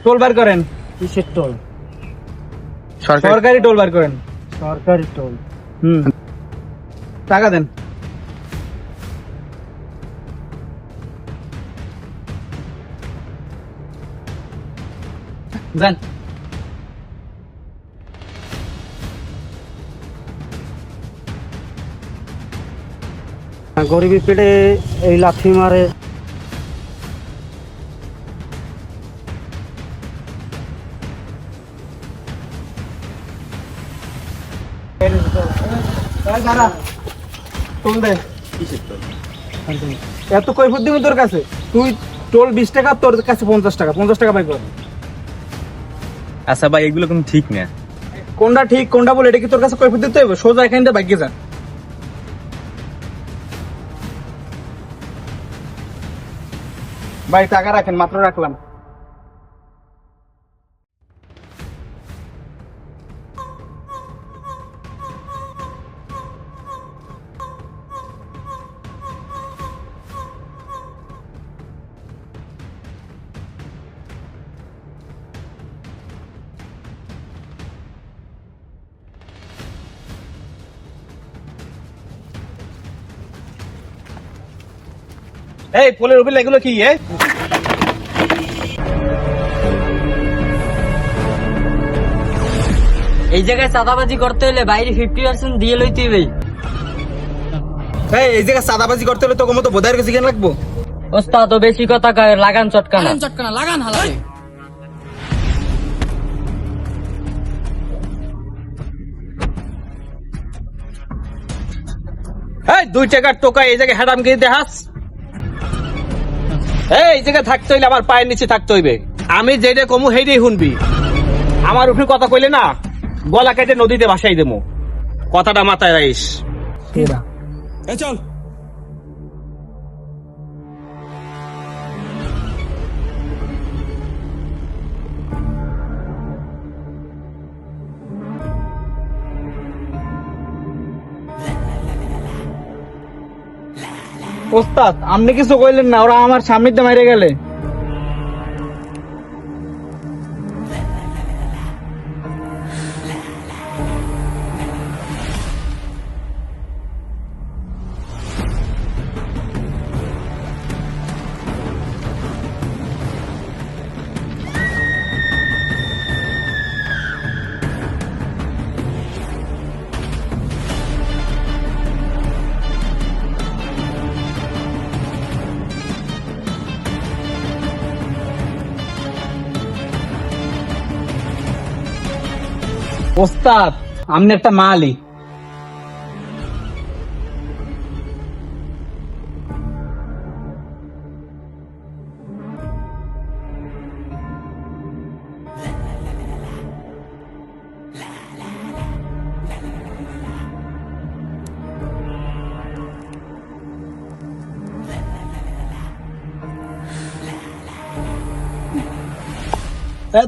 Toll বার করেন। কিসের toll? সরকারি টোল বার করেন। সরকারি টোল? টাকা দেন। যান। গরিবী পেটে এই লাথি মারে। টোল দে। এত কৈফত দিবি তোর কাছে? তুই টোল 20 টাকা, তোর কাছে 50 টাকা। 50 টাকা পাই কর। আচ্ছা ভাই, এগুলো কিন্তু ঠিক না। কোনটা ঠিক কোনটা বলে এটা কি তোর কাছে কৈফত দিতে হবে? সোজা এখান থেকে ভাগিয়ে যা। ভাই টাকা রাখেন, মাত্র রাখলাম। এই পোলের উপরে এগুলো কি? এই জায়গায় চাঁদাবাজি করতে হলে বাইরে 50% দিয়ে লইতে হবে। এই জায়গায় সাদাবাজি করতে হলে তোকে মতো বোধার কাছে কেন রাখবো? ওস্তাদ তো বেশি কথা কয়, লাগান চটকানা। লাগান হালালে। এই 2 টাকার টোকা এই জায়গায় হ্যাডামগিরি দেখাস? এই জায়গায় থাকতে হইলে আমার পায়ের নিচে থাকতে হইবে। আমি যেটা কমু সেইটাই শুনবি। আমার উপরে কথা কইলে না, গলা কেটে নদীতে ভাসাই দেবো। কথাটা মাথায় রাখিস। চল। ওস্তাদ আপনি কিছু কইলেন না, ওরা আমার সামনে দিয়ে মাইরে গেলে। ওস্তাদ আপনি একটা মালি।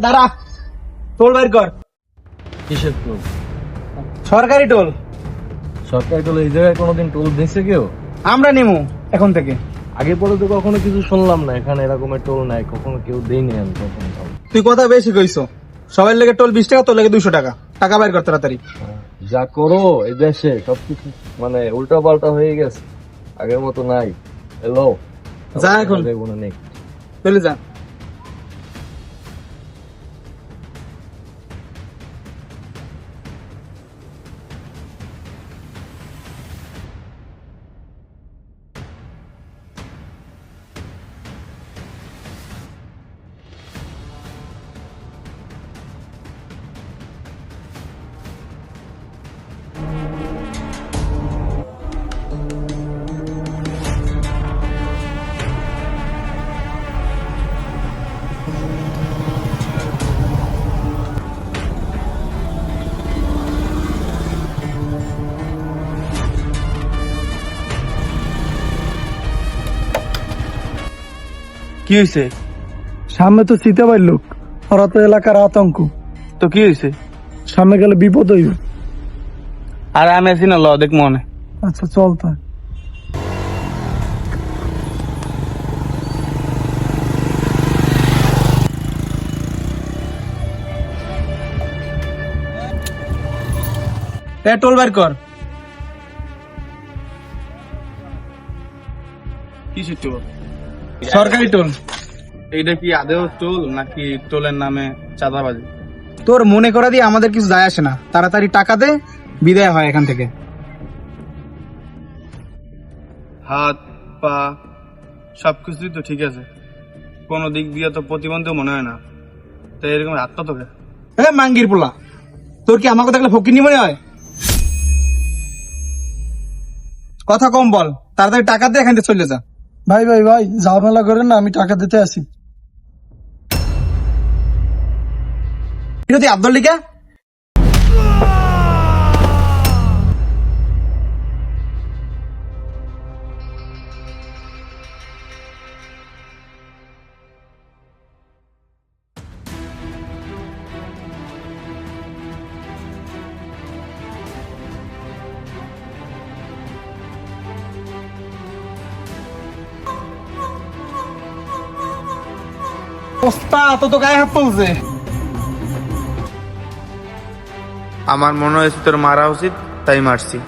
দাঁড়া, টোল বের কর। কিসের টোল? সরকারি টোল। সরকারি টোল? এই জায়গায় কোনোদিন টোল দিয়েছে কেউ? আমরা নিমু এখন থেকে। আগে পরে তো কখনো কিছু শুনলাম না, এখানে এরকমের টোল নাই, কখনো কেউ দেয়নি আমি কখনো। তুই কথা বেশি কইছো। সবার লেগে টোল 20 টাকা, তোর লেগে 200 টাকা। টাকা বাইর কর তাড়াতাড়ি। যা করো এই দেশে সবকিছু মানে উল্টা পাল্টা হয়ে গেছে, আগের মতো নাই। এলো যা এখন। নেই। চলে যা। কি হয়েছে? সামনে তো চিতাবাই লোক, ওরা তো এলাকার আতঙ্ক। তো কি হয়েছে? সামনে গেলে বিপদ হইবে। আর আমি আছি না, ল দেখ মনে। আচ্ছা চল তাই। টোল বার কর। কিসের টোল? সরকারি টোল। এইটা কি আদেও টোল নাকি টোলের নামে চাঁদাবাজি? তোর মনে করা দিয়ে আমাদের কিছু যায় আসে না, তাড়াতাড়ি টাকা দে, বিদায় হয় এখান থেকে। হাত পা সবকিছুই তো ঠিক আছে, কোনো দিক দিয়ে তো প্রতিবন্ধী মনে হয় না, তাই এরকম হাতটা তোকে। মাঙ্গির পোলা, তোর কি আমাকে দেখলে ফকিনি মনে হয়? কথা কম বল, তাড়াতাড়ি টাকা দে, এখান থেকে চলে যা। ভাই ভাই ভাই, ঝামেলা করেন না, আমি টাকা দিতে আসি। বিরতি আব্দুল লিখা ওস্তাদ, তো গায়ে হাত তুলছে। আমার মনে হয়েছে তোর মারা উচিত, তাই মারছি।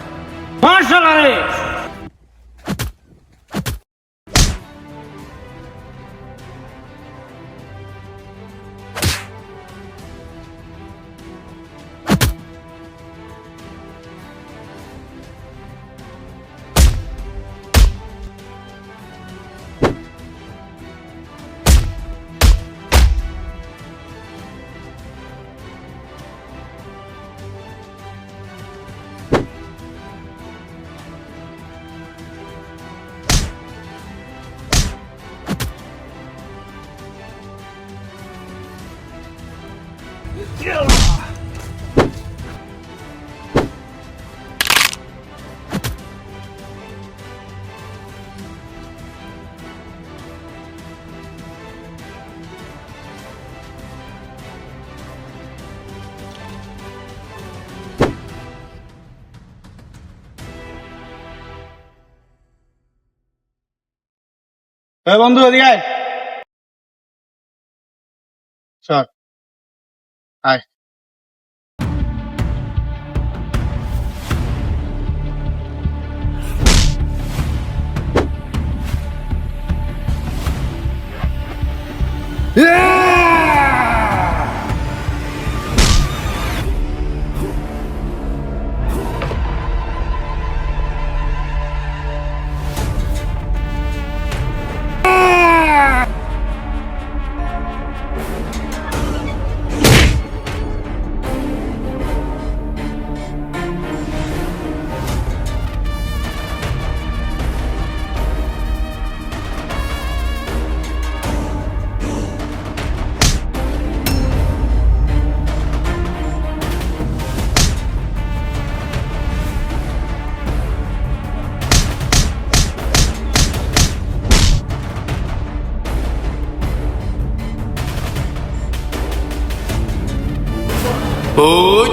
বন্ধু, এদিকে আয়। চল আয়। Ôi